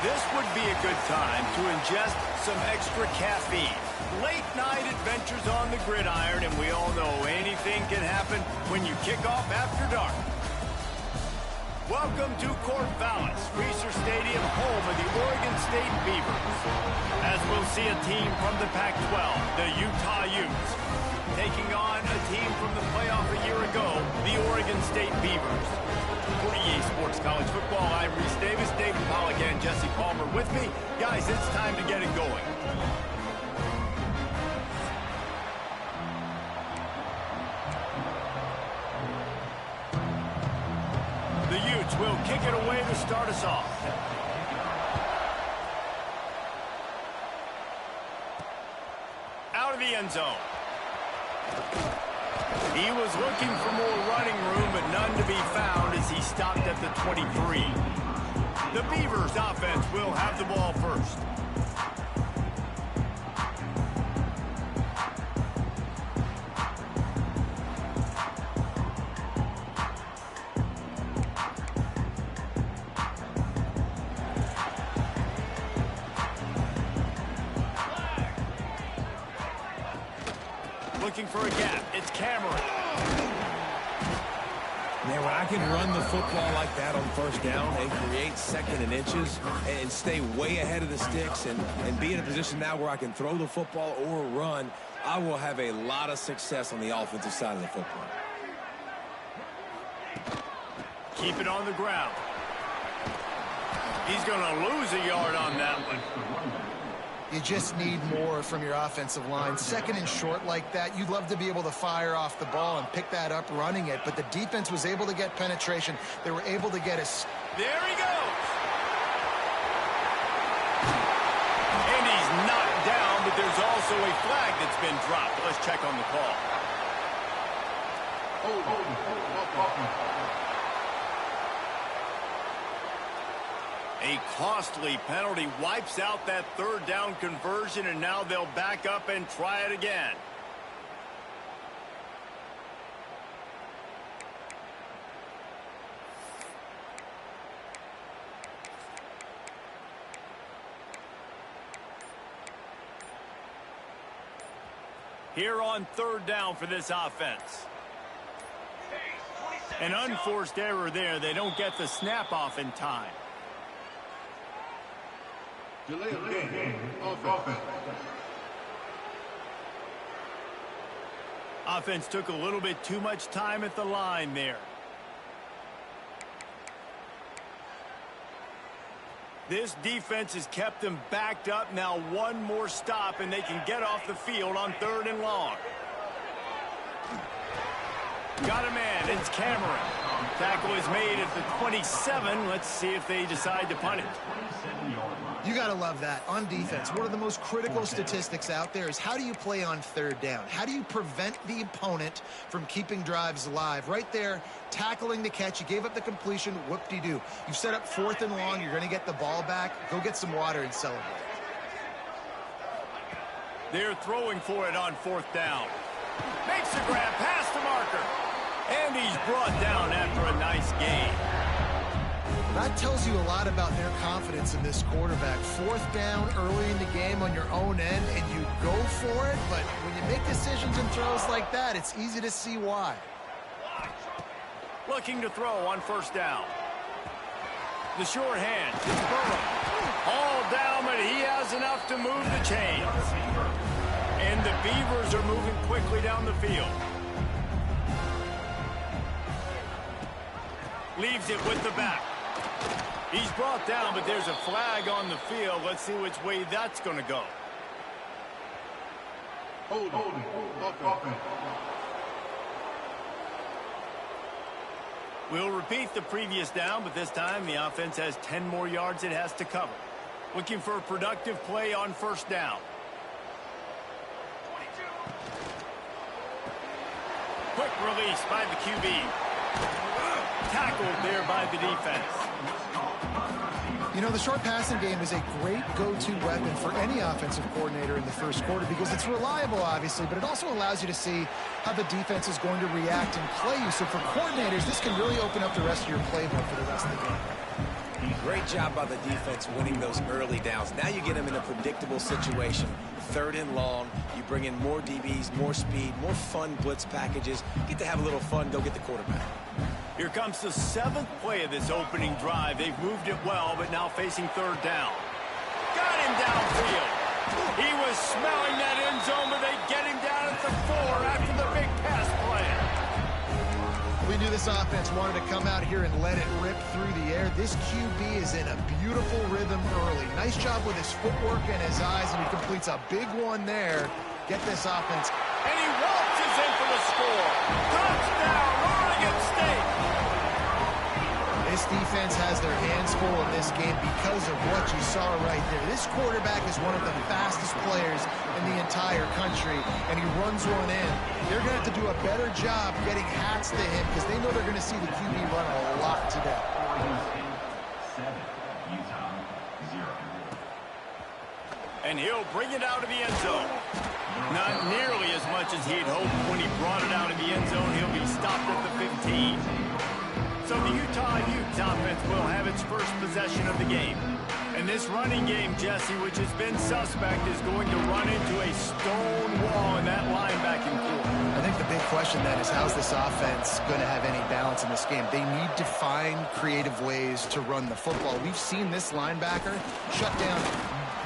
This would be a good time to ingest some extra caffeine. Late night adventures on the gridiron, and we all know anything can happen when you kick off after dark. Welcome to Corvallis, Reser Stadium, home of the Oregon State Beavers. As we'll see a team from the Pac-12, the Utah Utes, taking on a team from the playoff a year ago, the Oregon State Beavers. For EA Sports College Football, I'm Reese Davis, David Pollack, and Jesse Palmer with me. Guys, it's time to get it going. The Utes will kick it away to start us off. Out of the end zone. He was looking for more running room, but none to be found as he stopped at the 23. The Beavers offense will have the ball first. Looking for a gap. It's Cameron. Man, when I can run the football like that on first down and create second and inches and stay way ahead of the sticks and be in a position now where I can throw the football or run, I will have a lot of success on the offensive side of the football. Keep it on the ground. He's going to lose a yard on that one. You just need more from your offensive line. Second and short like that, you'd love to be able to fire off the ball and pick that up running it, but the defense was able to get penetration. They were able to get us. There he goes. And he's knocked down, but there's also a flag that's been dropped. Let's check on the call. A costly penalty wipes out that third down conversion, and now they'll back up and try it again. Here on third down for this offense. An unforced error there. They don't get the snap off in time. Delay of game. Offense. Offense took a little bit too much time at the line there. This defense has kept them backed up. Now one more stop and they can get off the field on third and long. Got a man. It's Cameron. Tackle is made at the 27. Let's see if they decide to punt it. You got to love that. On defense, one of the most critical statistics out there is how do you play on third down? How do you prevent the opponent from keeping drives alive? Right there, tackling the catch. You gave up the completion. Whoop-de-doo. You've set up fourth and long. You're going to get the ball back. Go get some water and celebrate. They're throwing for it on fourth down. Makes the grab past the marker. And he's brought down after a nice gain. That tells you a lot about their confidence in this quarterback. Fourth down early in the game on your own end, and you go for it. But when you make decisions and throws like that, it's easy to see why. Looking to throw on first down. The short hand. It's Burrow. All down, but he has enough to move the chains. And the Beavers are moving quickly down the field. Leaves it with the back. He's brought down, but there's a flag on the field. Let's see which way that's going to go. Holding. We'll repeat the previous down, but this time the offense has 10 more yards it has to cover. Looking for a productive play on first down. Quick release by the QB. Tackled there by the defense. You know, the short passing game is a great go-to weapon for any offensive coordinator in the first quarter because it's reliable, obviously, but it also allows you to see how the defense is going to react and play you. So for coordinators, this can really open up the rest of your playbook for the rest of the game. Great job by the defense winning those early downs. Now you get them in a predictable situation. 3rd and long. You bring in more DBs, more speed, more fun blitz packages. Get to have a little fun. Go get the quarterback. Here comes the 7th play of this opening drive. They've moved it well, but now facing 3rd down. Got him downfield. He was smelling that end zone, but they get him down at the 4 after the big pass play. We knew this offense wanted to come out here and let it rip through the air. This QB is in a beautiful rhythm early. Nice job with his footwork and his eyes, and he completes a big one there. Get this offense. And he waltzes in for the score. Touchdown, Oregon State. This defense has their hands full in this game because of what you saw right there. This quarterback is one of the fastest players in the entire country, and he runs one in. They're going to have to do a better job getting hats to him because they know they're going to see the QB run a lot today. And he'll bring it out of the end zone. Not nearly as much as he'd hoped when he brought it out of the end zone. He'll be stopped at the 15. So the Utah Utes offense will have its first possession of the game. And this running game, Jesse, which has been suspect, is going to run into a stone wall in that linebacking core. I think the big question then is how's this offense going to have any balance in this game? They need to find creative ways to run the football. We've seen this linebacker shut down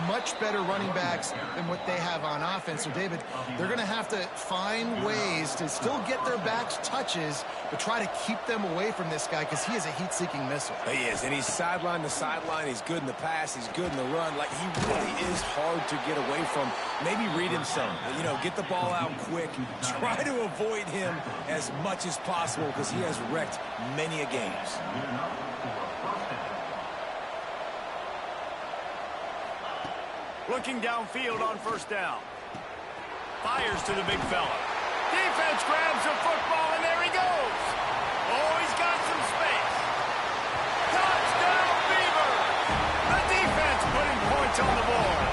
much better running backs than what they have on offense. So, David, they're going to have to find ways to still get their backs touches, but try to keep them away from this guy because he is a heat-seeking missile. He is, and he's sideline to sideline. He's good in the pass. He's good in the run. Like, he really is hard to get away from. Maybe read him some. You know, get the ball out quick. Try to avoid him as much as possible because he has wrecked many a games. Looking downfield on 1st down. Fires to the big fella. Defense grabs the football, and there he goes. Oh, he's got some space. Touchdown, Beaver! The defense putting points on the board.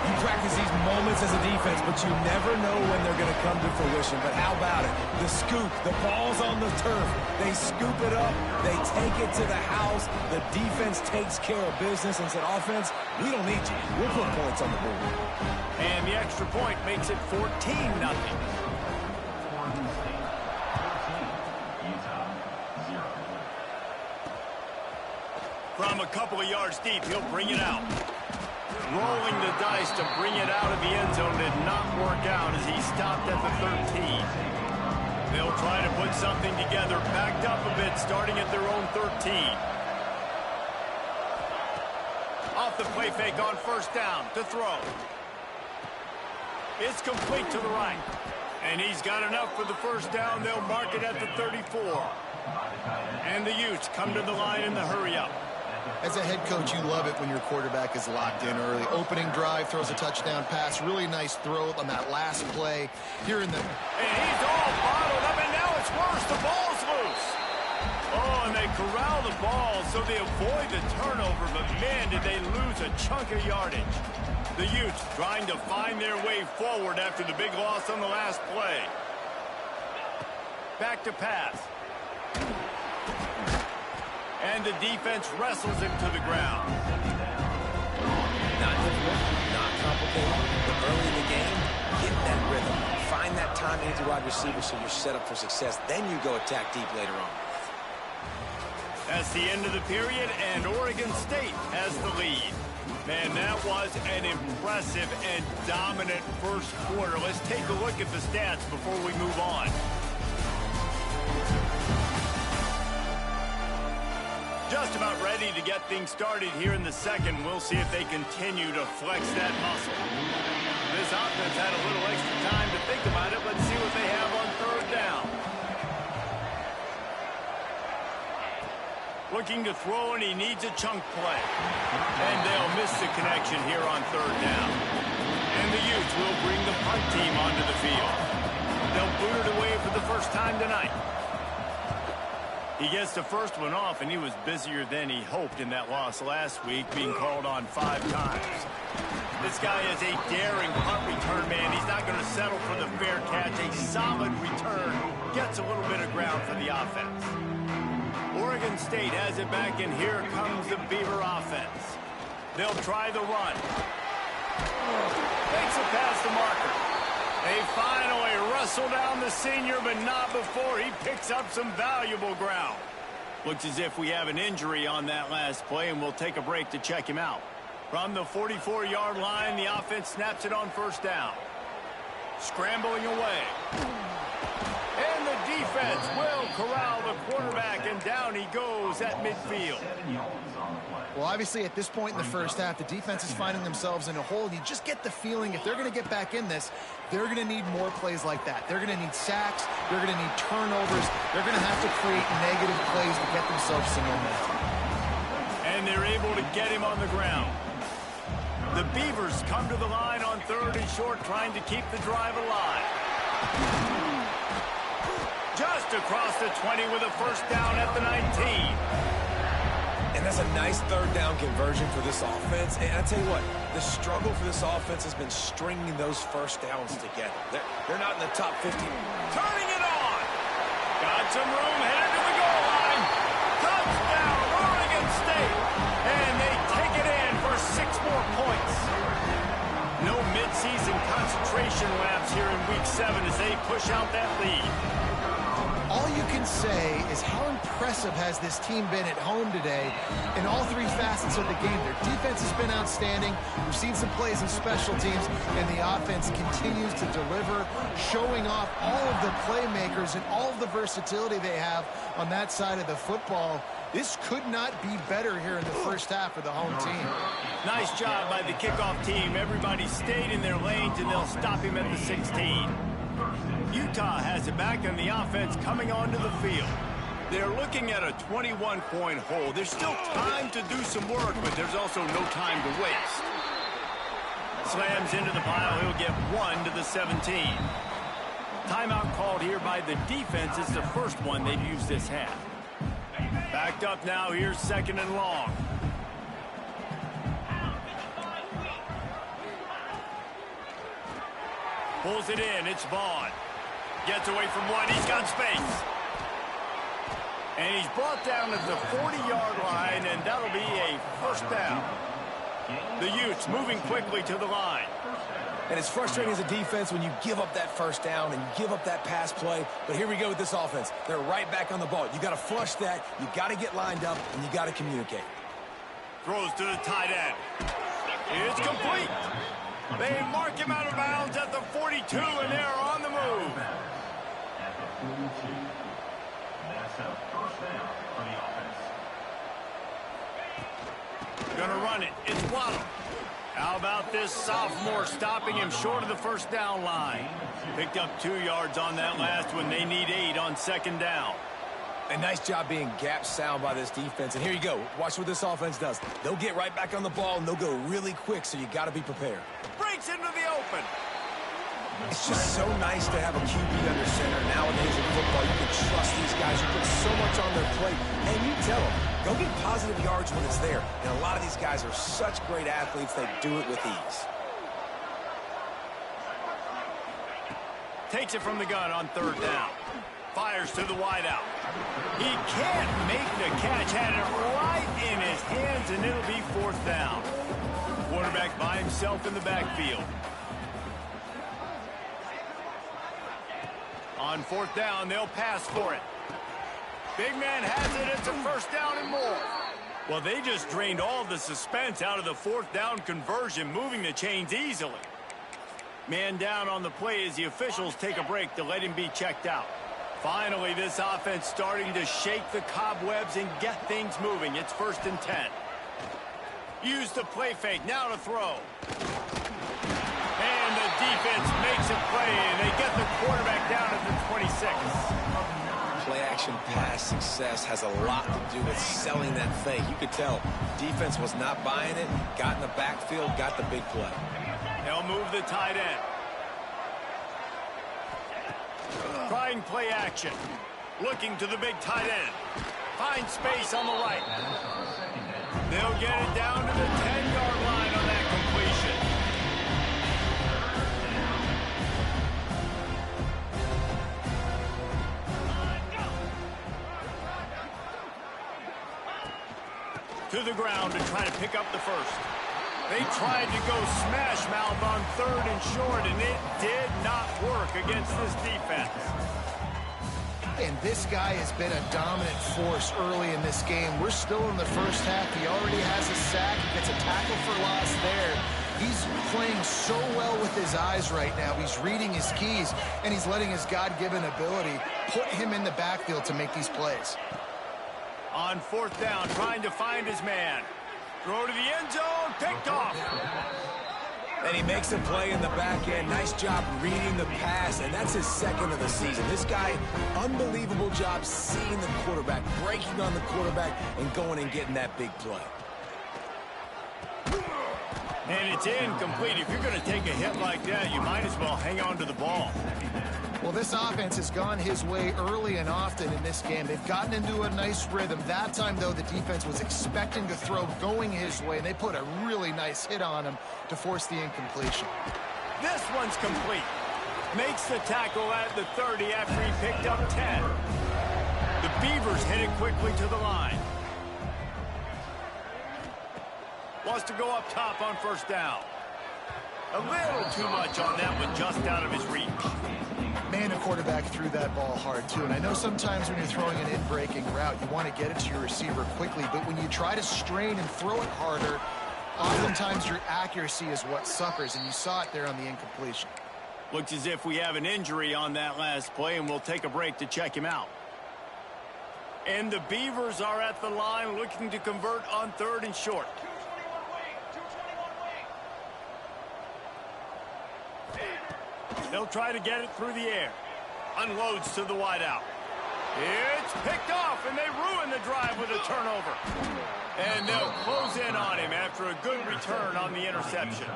You practice these moments as a defense, but you never know when they're going to come to fruition. But how about it? The scoop, the ball's on the turf. They scoop it up. They take it to the house. The defense takes care of business and said, offense, we don't need you. We'll put points on the board. And the extra point makes it 14-0. From a couple of yards deep, he'll bring it out. Rolling the dice to bring it out of the end zone did not work out as he stopped at the 13. They'll try to put something together, backed up a bit, starting at their own 13. Off the play fake on 1st down to throw. It's complete to the right. And he's got enough for the 1st down. They'll mark it at the 34. And the Utes come to the line in the hurry-up. As a head coach, you love it when your quarterback is locked in early. Opening drive, throws a touchdown pass. Really nice throw on that last play. Here in the... And he's all bottled up, and now it's worse. The ball's loose. Oh, and they corral the ball, so they avoid the turnover. But, man, did they lose a chunk of yardage. The Utes trying to find their way forward after the big loss on the last play. Back to pass. And the defense wrestles him to the ground. Not difficult, not complicated, but early in the game, get that rhythm. Find that timing with the wide receiver so you're set up for success. Then you go attack deep later on. That's the end of the period, and Oregon State has the lead. Man, that was an impressive and dominant first quarter. Let's take a look at the stats before we move on. Just about ready to get things started here in the second. We'll see if they continue to flex that muscle. This offense had a little extra time to think about it. Let's see what they have on 3rd down. Looking to throw, and he needs a chunk play. And they'll miss the connection here on 3rd down. And the Utes will bring the punt team onto the field. They'll boot it away for the first time tonight. He gets the first one off, and he was busier than he hoped in that loss last week, being called on 5 times. This guy is a daring punt return man. He's not going to settle for the fair catch. A solid return gets a little bit of ground for the offense. Oregon State has it back, and here comes the Beaver offense. They'll try the run. Makes it past the marker. They finally wrestle down the senior, but not before he picks up some valuable ground. Looks as if we have an injury on that last play, and we'll take a break to check him out. From the 44-yard line, the offense snaps it on first down. Scrambling away. And the defense will corral the quarterback, and down he goes at midfield. Well, obviously, at this point in the first half, the defense is finding themselves in a hole. You just get the feeling if they're going to get back in this, they're going to need more plays like that. They're going to need sacks. They're going to need turnovers. They're going to have to create negative plays to get themselves some momentum. And they're able to get him on the ground. The Beavers come to the line on 3rd and short, trying to keep the drive alive. Just across the 20 with a first down at the 19. And that's a nice 3rd down conversion for this offense. And I tell you what, the struggle for this offense has been stringing those first downs together. They're not in the top 15. Turning it on. Got some room, headed to the goal line. Touchdown, Oregon State. And they take it in for 6 more points. No midseason concentration laps here in Week 7 as they push out that lead. All you can say is how impressive has this team been at home today in all 3 facets of the game. Their defense has been outstanding. We've seen some plays in special teams, and the offense continues to deliver, showing off all of the playmakers and all of the versatility they have on that side of the football. This could not be better here in the first half for the home team. Nice job by the kickoff team. Everybody stayed in their lanes, and they'll stop him at the 16. Utah has it back, and the offense coming onto the field. They're looking at a 21-point hole. There's still time to do some work, but there's also no time to waste. Slams into the pile. He'll get 1 to the 17. Timeout called here by the defense. It's the first one they've used this half. Backed up now. Here's 2nd and long. Pulls it in. It's Vaughn. Gets away from 1. He's got space. And he's brought down at the 40-yard line, and that'll be a first down. The Utes moving quickly to the line. And it's frustrating as a defense when you give up that first down and you give up that pass play. But here we go with this offense. They're right back on the ball. You got to flush that. You got to get lined up, and you got to communicate. Throws to the tight end. It's complete. They mark him out of bounds at the 42, and they're on the move. That's a first down for the offense. Gonna run it. It's Waddle. How about this sophomore stopping him short of the first down line? Picked up 2 yards on that last one. They need 8 on 2nd down. A nice job being gap sound by this defense. And here you go. Watch what this offense does. They'll get right back on the ball, and they'll go really quick, so you got to be prepared. Breaks into the open. It's just so nice to have a QB under center. Nowadays in football, you can trust these guys. You put so much on their plate. And you tell them, go get positive yards when it's there. And a lot of these guys are such great athletes, they do it with ease. Takes it from the gun on 3rd down. Fires to the wideout. He can't make the catch. Had it right in his hands, and it'll be 4th down. Quarterback by himself in the backfield. On 4th down, they'll pass for it. Big man has it. It's a first down and more. Well, they just drained all the suspense out of the 4th down conversion, moving the chains easily. Man down on the play as the officials take a break to let him be checked out. Finally, this offense starting to shake the cobwebs and get things moving. It's 1st and 10. Use the play fake. Now to throw. And the defense makes a play, and they get the quarterback down at the 26. Play-action pass success has a lot to do with selling that fake. You could tell defense was not buying it, got in the backfield, got the big play. They'll move the tight end. Trying play action. Looking to the big tight end. Finds space on the right. They'll get it down to the 10-yard line on that completion. To the ground to try to pick up the first. They tried to go smash mouth on 3rd and short, and it did not work against this defense. And this guy has been a dominant force early in this game. We're still in the first half. He already has a sack. He gets a tackle for loss there. He's playing so well with his eyes right now. He's reading his keys, and he's letting his God-given ability put him in the backfield to make these plays. On 4th down, trying to find his man. Throw to the end zone, picked off. And he makes a play in the back end. Nice job reading the pass, and that's his 2nd of the season. This guy, unbelievable job seeing the quarterback, breaking on the quarterback, and going and getting that big play. And it's incomplete. If you're going to take a hit like that, you might as well hang on to the ball. Well, this offense has gone his way early and often in this game. They've gotten into a nice rhythm. That time, though, the defense was expecting to throw going his way, and they put a really nice hit on him to force the incompletion. This one's complete. Makes the tackle at the 30 after he picked up 10. The Beavers hit it quickly to the line. Wants to go up top on 1st down. A little too much on that one, just out of his reach. Man, the quarterback threw that ball hard, too. And I know sometimes when you're throwing an in-breaking route, you want to get it to your receiver quickly. But when you try to strain and throw it harder, oftentimes your accuracy is what suffers. And you saw it there on the incompletion. Looks as if we have an injury on that last play, and we'll take a break to check him out. And the Beavers are at the line looking to convert on 3rd and short. They'll try to get it through the air. Unloads to the wideout. It's picked off, and they ruin the drive with a turnover. And they'll close in on him after a good return on the interception.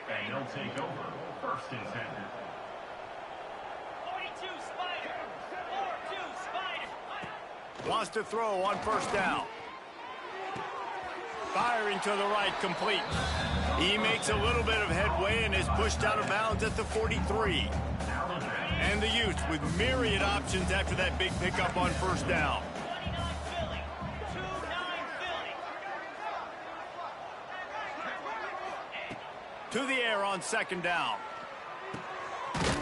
And they'll take over 1st and 10. 42 Spider. 42 Spider. Wants to throw on 1st down. Firing to the right, complete. He makes a little bit of headway and is pushed out of bounds at the 43. And the Utes with myriad options after that big pickup on 1st down. 29 Philly. 29 Philly. To the air on 2nd down.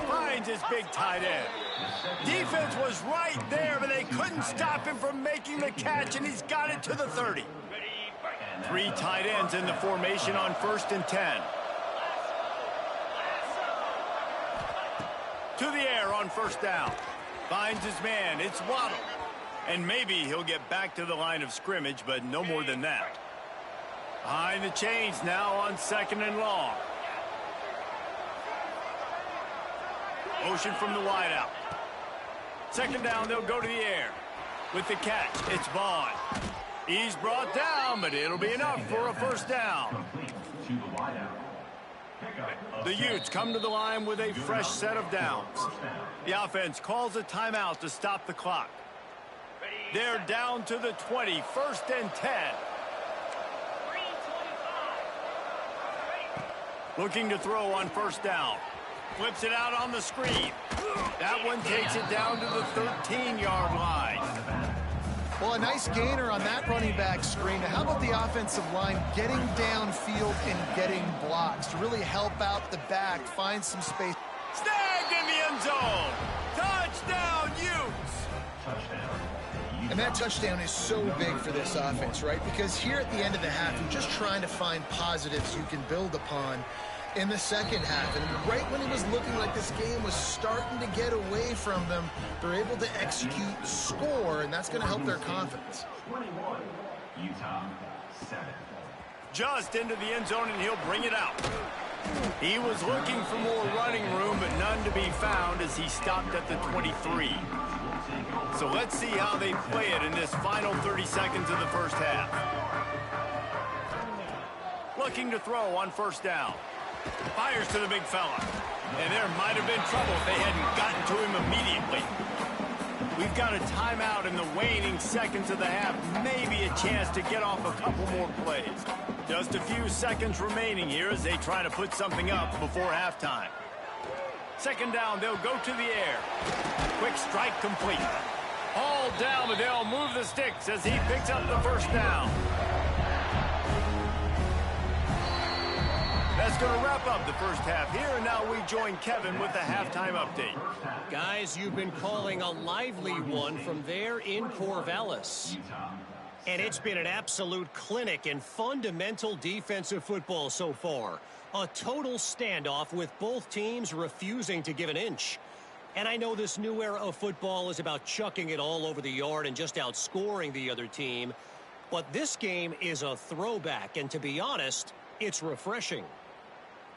Finds his big tight end. Defense was right there, but they couldn't stop him from making the catch, and he's got it to the 30. 3 tight ends in the formation on 1st and 10. To the air on 1st down. Finds his man. It's Waddle. And maybe he'll get back to the line of scrimmage, but no more than that. Behind the chains now on 2nd and long. Motion from the wideout. 2nd down, they'll go to the air. With the catch, it's Vaughn. He's brought down, but it'll be enough for a 1st down. The Utes come to the line with a fresh set of downs. The offense calls a timeout to stop the clock. They're down to the 20, 1st and 10. Looking to throw on 1st down. Flips it out on the screen. That one takes it down to the 13-yard line. Well, a nice gainer on that running back screen. Now, how about the offensive line getting downfield and getting blocks to really help out the back, find some space. Snagged in the end zone. Touchdown, Utes. And that touchdown is so big for this offense, right? Because here at the end of the half, you're just trying to find positives you can build upon in the second half. And right when it was looking like this game was starting to get away from them, they're able to execute, score, and that's going to help their confidence. 21, Utah, 7. Just into the end zone, and he'll bring it out. He was looking for more running room, but none to be found as he stopped at the 23. So let's see how they play it in this final 30 seconds of the first half. Looking to throw on 1st down. Fires to the big fella. And there might have been trouble if they hadn't gotten to him immediately. We've got a timeout in the waning seconds of the half. Maybe a chance to get off a couple more plays. Just a few seconds remaining here as they try to put something up before halftime. 2nd down, they'll go to the air. Quick strike complete. All down, but they'll move the sticks as he picks up the first down. That's going to wrap up the first half here, and now we join Kevin with the halftime update. Guys, you've been calling a lively one from there in Corvallis. And it's been an absolute clinic in fundamental defensive football so far. A total standoff with both teams refusing to give an inch. And I know this new era of football is about chucking it all over the yard and just outscoring the other team. But this game is a throwback, and to be honest, it's refreshing.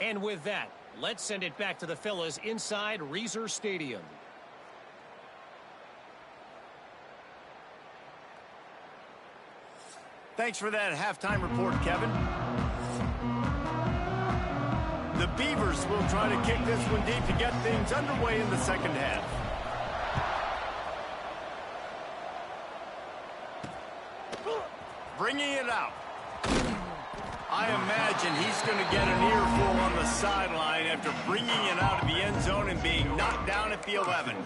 And with that, let's send it back to the fellas inside Reser Stadium. Thanks for that halftime report, Kevin. The Beavers will try to kick this one deep to get things underway in the second half. Bringing it out. I imagine he's going to get an earful on the sideline after bringing it out of the end zone and being knocked down at the 11.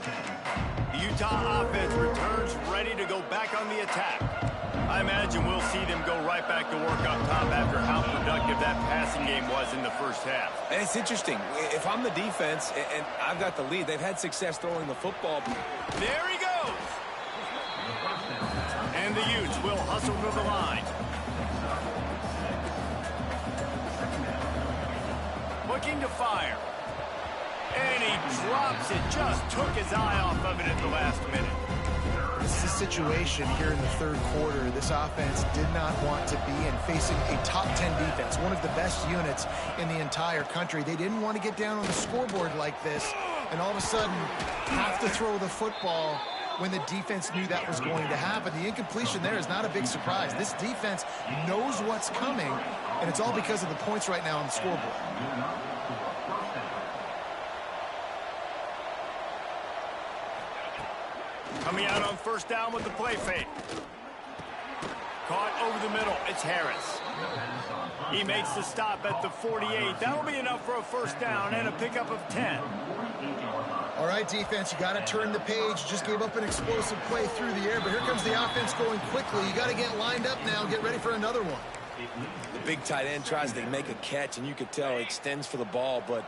The Utah offense returns ready to go back on the attack. I imagine we'll see them go right back to work up top after how productive that passing game was in the first half. And it's interesting. If I'm the defense and I've got the lead, they've had success throwing the football. There he goes. And the Utes will hustle to the line. Looking to fire. And he drops it. Just took his eye off of it at the last minute. This is a situation here in the third quarter this offense did not want to be in, facing a top 10 defense, one of the best units in the entire country. They didn't want to get down on the scoreboard like this and all of a sudden have to throw the football when the defense knew that was going to happen. The incompletion there is not a big surprise. This defense knows what's coming, and it's all because of the points right now on the scoreboard. Coming out on first down with the play fake. Caught over the middle. It's Harris. He makes the stop at the 48. That'll be enough for a first down and a pickup of 10. All right, defense, you got to turn the page. Just gave up an explosive play through the air, but here comes the offense going quickly. You got to get lined up now, get ready for another one. The big tight end tries to make a catch, and you could tell he extends for the ball, but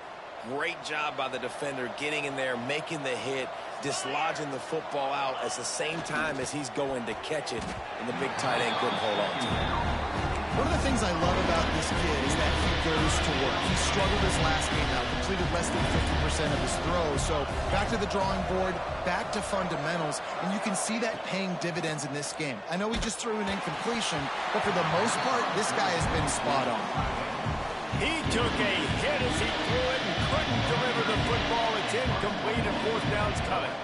great job by the defender getting in there, making the hit, dislodging the football out at the same time as he's going to catch it, and the big tight end couldn't hold on to it. One of the things I love about this kid is that he goes to work. He struggled his last game out, completed less than 50% of his throws. So back to the drawing board, back to fundamentals, and you can see that paying dividends in this game. I know he just threw an incompletion, but for the most part, this guy has been spot on. He took a hit as he threw it and couldn't deliver the football. It's incomplete and fourth down's coming.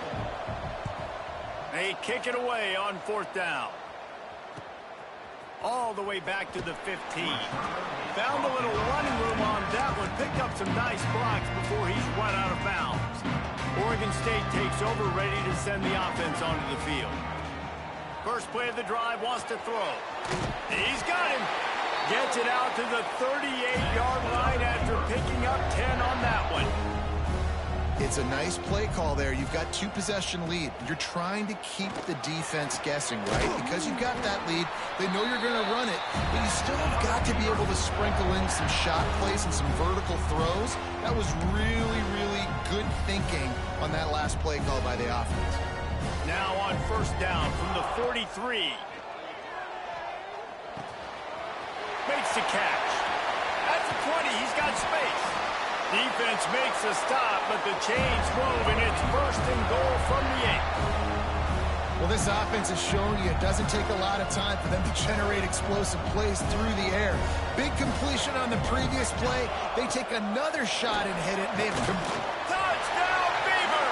They kick it away on fourth down. All the way back to the 15. Found a little running room on that one. Picked up some nice blocks before he's run out of bounds. Oregon State takes over, ready to send the offense onto the field. First play of the drive, wants to throw. He's got him. Gets it out to the 38-yard line after picking up 10 on that one. It's a nice play call there. You've got two-possession lead. You're trying to keep the defense guessing, right? Because you've got that lead, they know you're going to run it, but you still have got to be able to sprinkle in some shot plays and some vertical throws. That was really, really good thinking on that last play call by the offense. Now on first down from the 43. Makes the catch. At the 20, he's got space. Defense makes a stop, but the chains move, and it's first and goal from the 8. Well, this offense is showing you it doesn't take a lot of time for them to generate explosive plays through the air. Big completion on the previous play. They take another shot and hit it. They've touchdown, Beaver!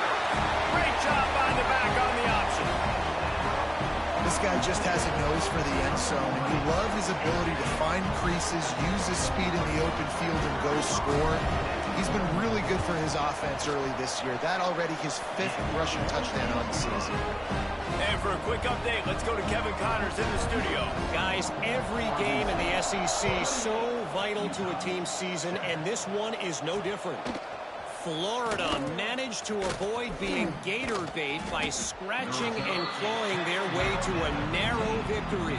Great job by the back on the option. This guy just has a nose for the end zone, and you love his ability to find creases, use his speed in the open field, and go score. He's been really good for his offense early this year. That already his 5th rushing touchdown on the season. And for a quick update, let's go to Kevin Connors in the studio. Guys, every game in the SEC so vital to a team's season, and this one is no different. Florida managed to avoid being gator bait by scratching and clawing their way to a narrow victory.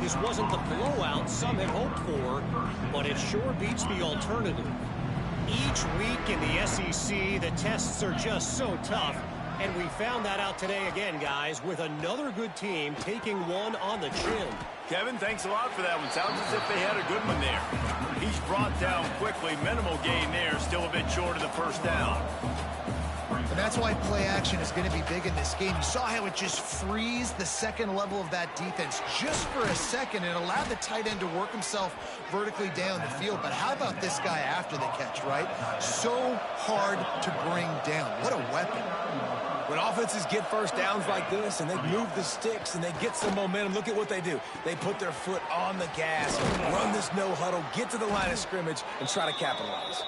This wasn't the blowout some had hoped for, but it sure beats the alternative. Each week in the SEC, the tests are just so tough, and we found that out today again, guys, with another good team taking one on the chin. Kevin, thanks a lot for that one. Sounds as if they had a good one there. He's brought down quickly. Minimal gain there. Still a bit short of the first down. And that's why play action is going to be big in this game. You saw how it just frees the second level of that defense just for a second and allowed the tight end to work himself vertically down the field. But how about this guy after the catch, right? So hard to bring down. What a weapon. When offenses get first downs like this and they move the sticks and they get some momentum, look at what they do. They put their foot on the gas, run this no huddle, get to the line of scrimmage, and try to capitalize.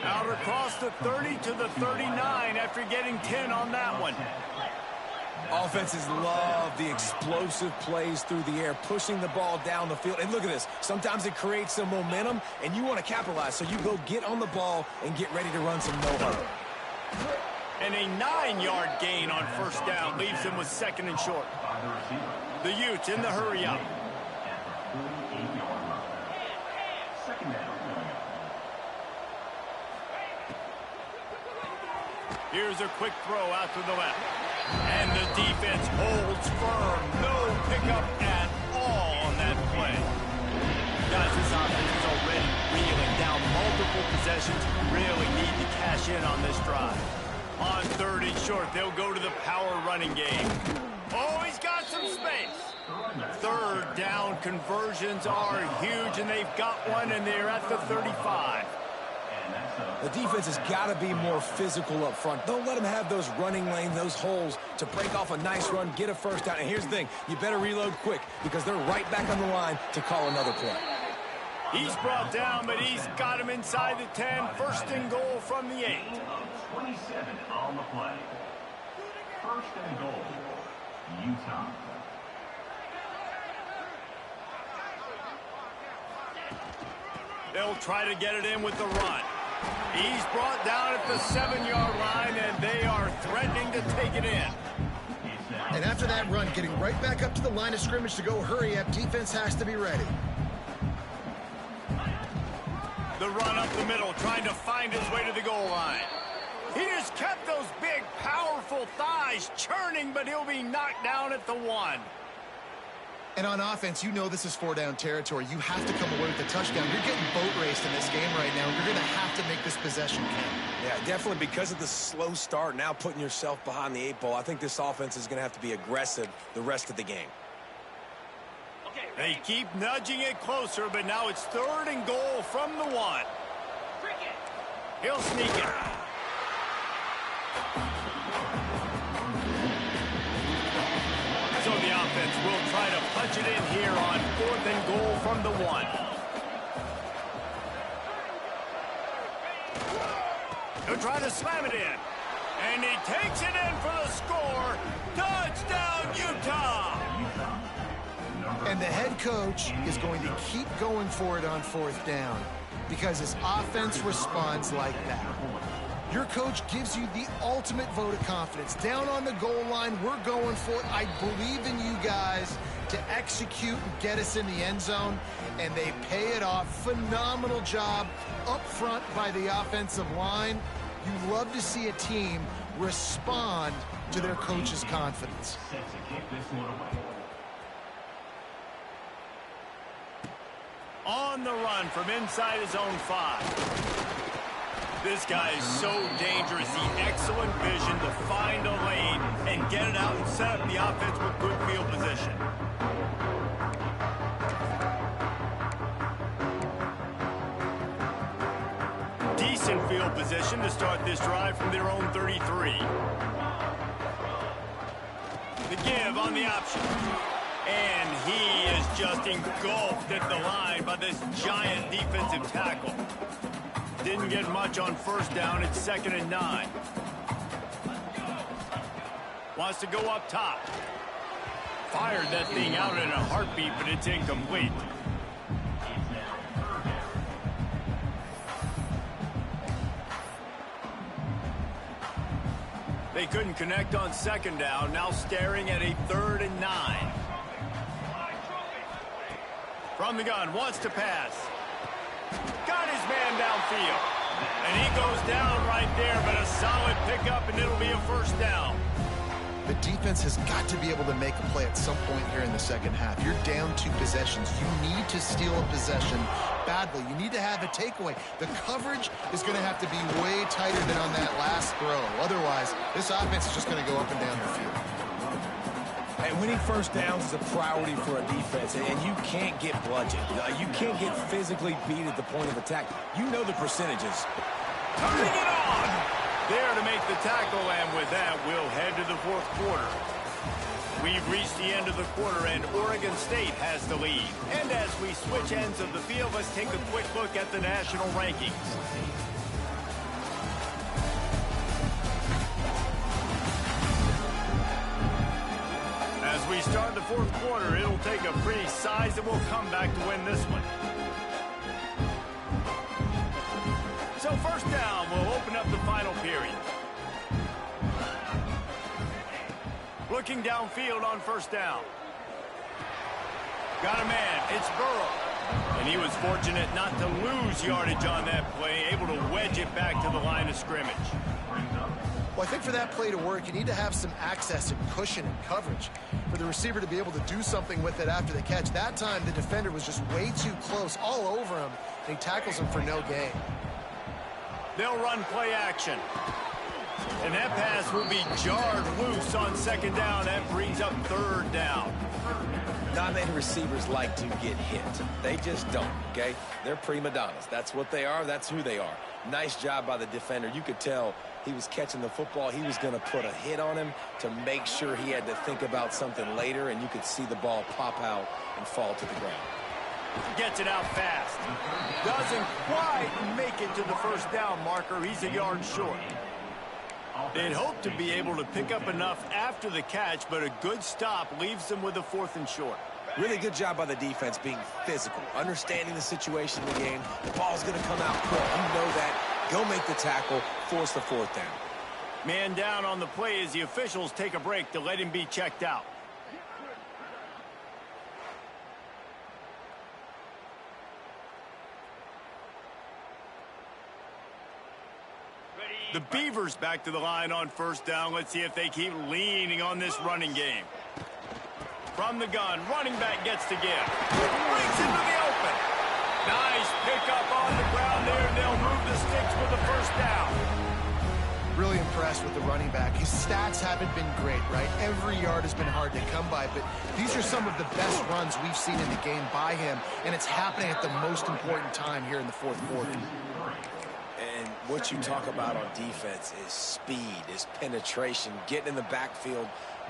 Out across the 30 to the 39 after getting 10 on that one. Offenses love the explosive plays through the air, pushing the ball down the field. And look at this. Sometimes it creates some momentum, and you want to capitalize. So you go get on the ball and get ready to run some no huddle. And a 9-yard gain on first down leaves him with second and short. The Utes in the hurry up. Here's a quick throw out to the left. And the defense holds firm. No pickup at all on that play. Guys, this offense is already reeling down multiple possessions. Really need to cash in on this drive. On 3rd and short, they'll go to the power running game. Oh, he's got some space. 3rd down conversions are huge, and they've got one, and they're at the 35. The defense has got to be more physical up front. Don't let them have those running lanes, those holes to break off a nice run, get a first down. And here's the thing, you better reload quick because they're right back on the line to call another play. He's brought down, but he's got him inside the 10. 1st and goal from the 8. 27 on the play. 1st and goal, Utah. They'll try to get it in with the run. He's brought down at the 7-yard line, and they are threatening to take it in. And after that run, getting right back up to the line of scrimmage to go hurry up, defense has to be ready. The run up the middle, trying to find his way to the goal line. He just kept those big, powerful thighs churning, but he'll be knocked down at the 1. And on offense, you know this is 4-down territory. You have to come away with a touchdown. You're getting boat raced in this game right now. You're going to have to make this possession count. Yeah, definitely because of the slow start, now putting yourself behind the 8 ball, I think this offense is going to have to be aggressive the rest of the game. They keep nudging it closer, but now it's 3rd and goal from the 1. He'll sneak it. So the offense will try to punch it in here on 4th and goal from the 1. He'll try to slam it in. And he takes it in for the score. Touchdown, Utah! And the head coach is going to keep going for it on 4th down because his offense responds like that. Your coach gives you the ultimate vote of confidence. Down on the goal line, we're going for it. I believe in you guys to execute and get us in the end zone, and they pay it off. Phenomenal job up front by the offensive line. You love to see a team respond to their coach's confidence. On the run from inside his own 5. This guy is so dangerous. The excellent vision to find a lane and get it out and set up the offense with good field position. Decent field position to start this drive from their own 33. The give on the option. And he is just engulfed at the line by this giant defensive tackle. Didn't get much on 1st down. It's 2nd and 9. Wants to go up top. Fired that thing out in a heartbeat, but it's incomplete. They couldn't connect on second down, now staring at a 3rd and 9. From the gun, wants to pass. Got his man downfield. And he goes down right there, but a solid pickup, and it'll be a 1st down. The defense has got to be able to make a play at some point here in the second half. You're down 2 possessions. You need to steal a possession badly. You need to have a takeaway. The coverage is going to have to be way tighter than on that last throw. Otherwise, this offense is just going to go up and down the field. And winning 1st downs is a priority for a defense, and you can't get bludgeoned. You can't get physically beat at the point of attack. You know the percentages. Turning it on! There to make the tackle, and with that, we'll head to the 4th quarter. We've reached the end of the quarter, and Oregon State has the lead. And as we switch ends of the field, let's take a quick look at the national rankings. As we start the 4th quarter, it'll take a pretty sizable comeback to win this one. So 1st down, we'll open up the final period. Looking downfield on 1st down. Got a man, it's Burrow. And he was fortunate not to lose yardage on that play, able to wedge it back to the line of scrimmage. Well, I think for that play to work, you need to have some access and cushion and coverage for the receiver to be able to do something with it after the catch. That time, the defender was just way too close, all over him, and he tackles him for no gain. They'll run play action. And that pass will be jarred loose on 2nd down. That brings up 3rd down. Not many receivers like to get hit. They just don't, okay? They're prima donnas. That's what they are. That's who they are. Nice job by the defender. You could tell he was catching the football. He was going to put a hit on him to make sure he had to think about something later, and you could see the ball pop out and fall to the ground. Gets it out fast. Doesn't quite make it to the 1st down marker. He's a yard short. They'd hope to be able to pick up enough after the catch, but a good stop leaves them with a 4th and short. Really good job by the defense being physical, understanding the situation in the game. The ball's going to come out quick. You know that. Go make the tackle, force the 4th down. Man down on the play as the officials take a break to let him be checked out. The Beavers back to the line on 1st down. Let's see if they keep leaning on this running game. From the gun, running back gets to give. Brings into the open. Nice pickup on the ground there, and they'll move the sticks with the 1st down. Really impressed with the running back. His stats haven't been great, right? Every yard has been hard to come by, but these are some of the best runs we've seen in the game by him, and it's happening at the most important time here in the 4th quarter. And what you talk about on defense is speed, is penetration, getting in the backfield,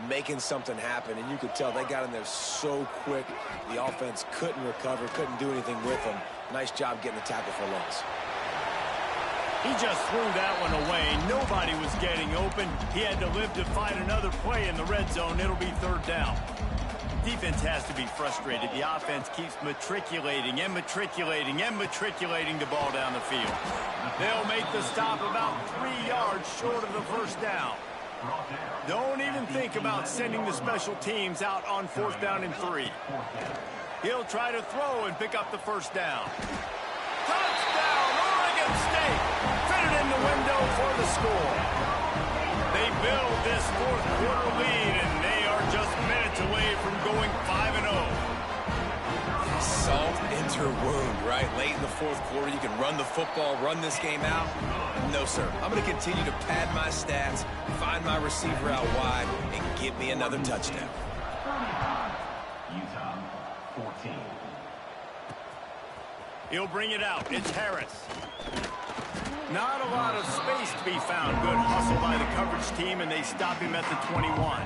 making something happen. And you could tell they got in there so quick, the offense couldn't recover, couldn't do anything with them. Nice job getting the tackle for loss. He just threw that one away. Nobody was getting open. He had to live to find another play in the red zone. It'll be 3rd down. Defense has to be frustrated. The offense keeps matriculating and matriculating and matriculating the ball down the field. They'll make the stop about 3 yards short of the 1st down. Don't even think about sending the special teams out on 4th down and 3. He'll try to throw and pick up the 1st down. Touchdown, Oregon State! Fitted in the window for the score. They build this 4th quarter lead, and they are just minutes away from going 5-0. Salt into wound, right? Late in the 4th quarter, you can run the football, run this game out. No, sir. I'm going to continue to pad my stats, find my receiver out wide, and give me another touchdown. Utah, 14. He'll bring it out. It's Harris. Not a lot of space to be found. Good hustle by the coverage team, and they stop him at the 21.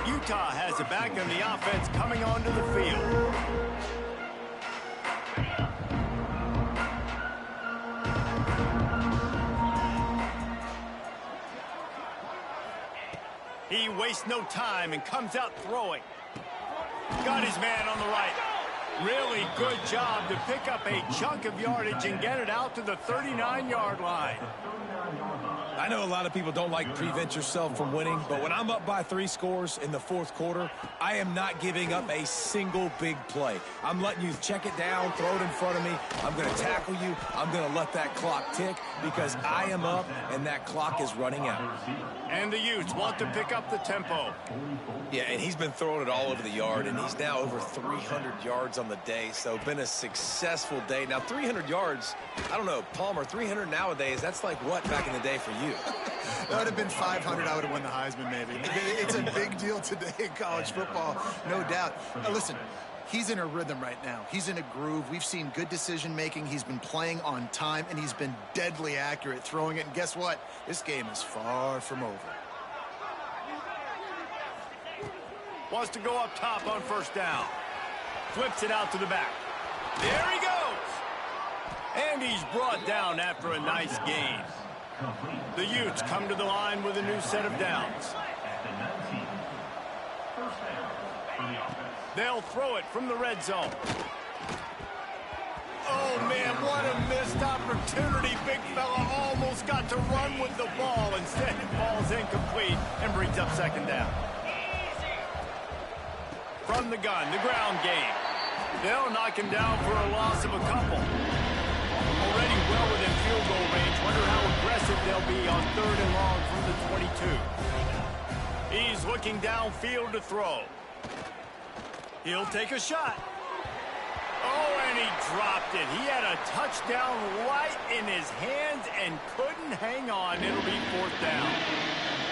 Utah has it back, and the offense coming onto the field. He wastes no time and comes out throwing. Got his man on the right. Really good job to pick up a chunk of yardage and get it out to the 39-yard line. I know a lot of people don't like prevent yourself from winning, but when I'm up by 3 scores in the fourth quarter, I am not giving up a single big play. I'm letting you check it down, throw it in front of me. I'm going to tackle you. I'm going to let that clock tick because I am up and that clock is running out. And the Utes want to pick up the tempo. Yeah, and he's been throwing it all over the yard, and he's now over 300 yards on the day, so been a successful day. Now, 300 yards, I don't know, Palmer, 300 nowadays, that's like what back in the day for you? That would have been 500. I would have won the Heisman, maybe. It's a big deal today in college football, no doubt. Now, listen, he's in a rhythm right now. He's in a groove. We've seen good decision-making. He's been playing on time, and he's been deadly accurate throwing it. And guess what? This game is far from over. Wants to go up top on first down. Flips it out to the back. There he goes. And he's brought down after a nice gain. The Utes come to the line with a new set of downs. They'll throw it from the red zone. Oh, man, what a missed opportunity. Big fella almost got to run with the ball. Instead, it falls incomplete and brings up second down. From the gun, the ground game. They'll knock him down for a loss of a couple. Already well within field goal range. Wonder how aggressive they'll be on 3rd and long from the 22. He's looking downfield to throw. He'll take a shot. Oh, and he dropped it. He had a touchdown right in his hands and couldn't hang on. It'll be 4th down.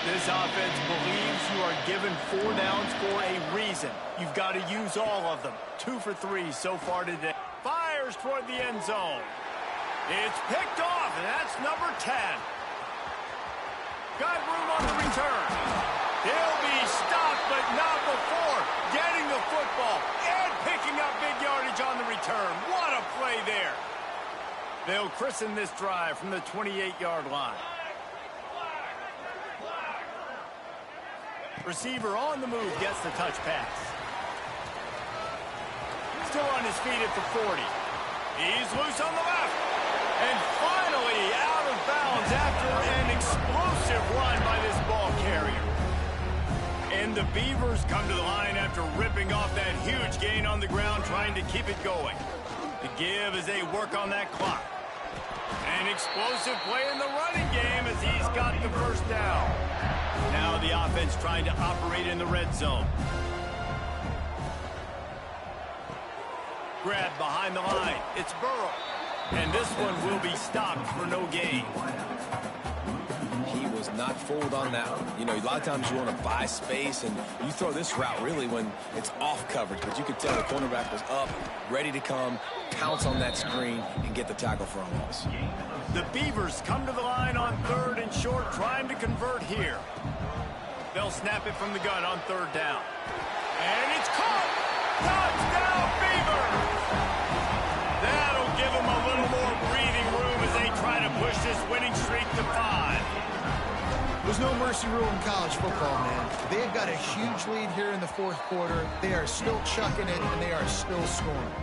This offense believes you are given 4 downs for a reason. You've got to use all of them. 2 for 3 so far today. Fires toward the end zone. It's picked off, and that's number 10. Got room on the return. He'll be stopped, but not before getting the football and picking up big yardage on the return. What a play there. They'll christen this drive from the 28-yard line. Receiver on the move gets the touch pass. Still on his feet at the 40. He's loose on the left. And finally out of bounds after an explosive run by this ball carrier. And the Beavers come to the line after ripping off that huge gain on the ground, trying to keep it going. The give as they work on that clock. An explosive play in the running game as he's got the first down. Now the offense trying to operate in the red zone. Grab behind the line. It's Burrow. And this one will be stopped for no gain. He was not fooled on that one. You know, a lot of times you want to buy space, and you throw this route really when it's off coverage. But you could tell the cornerback was up, ready to come, pounce on that screen, and get the tackle for a loss. The Beavers come to the line on 3rd and short, trying to convert here. They'll snap it from the gun on 3rd down. And it's caught! Touchdown, Beavers! That'll give them a little more breathing room as they try to push this winning streak to 5. There's no mercy rule in college football, man. They've got a huge lead here in the 4th quarter. They are still chucking it, and they are still scoring.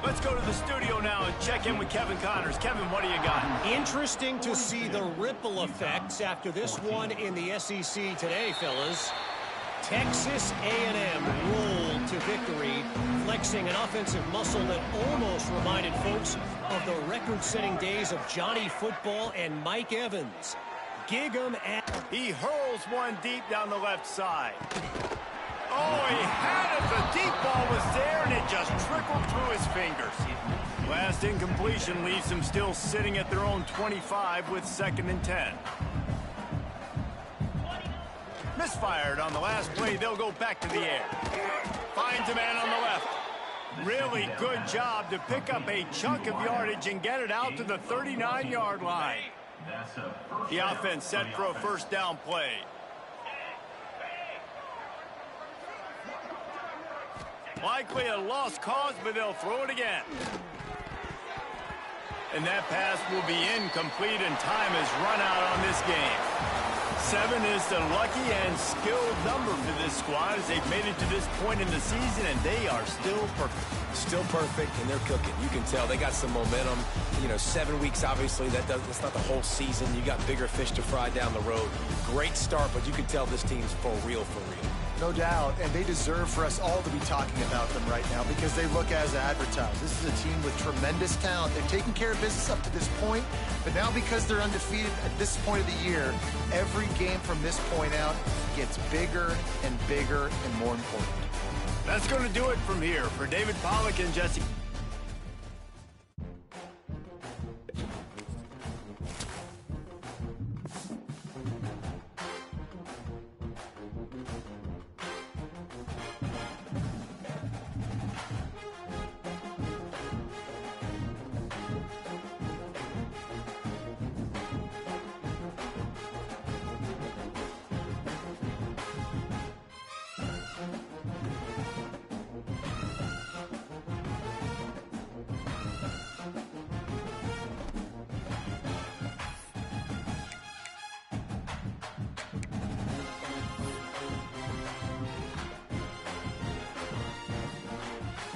Let's go to the studio now and check in with Kevin Connors. Kevin, what do you got? Interesting to see the ripple effects after this one in the SEC today, fellas. Texas A&M rolled to victory, flexing an offensive muscle that almost reminded folks of the record-setting days of Johnny Football and Mike Evans. Gig 'em at... He hurls one deep down the left side. Oh, he had it. The deep ball was there, and it just trickled through his fingers. Last incompletion leaves them still sitting at their own 25 with 2nd and 10. Misfired on the last play. They'll go back to the air. Finds a man on the left. Really good job to pick up a chunk of yardage and get it out to the 39-yard line. The offense set for a first down play. Likely a lost cause, but they'll throw it again. And that pass will be incomplete, and time has run out on this game. 7 is the lucky and skilled number for this squad as they've made it to this point in the season, and they are still perfect. Still perfect, and they're cooking. You can tell they got some momentum. You know, 7 weeks, obviously, that's not the whole season. You got bigger fish to fry down the road. Great start, but you can tell this team's for real, for real. No doubt, and they deserve for us all to be talking about them right now because they look as advertised. This is a team with tremendous talent. They've taken care of business up to this point, but now because they're undefeated at this point of the year, every game from this point out gets bigger and bigger and more important. That's going to do it from here. For David Pollack and Jesse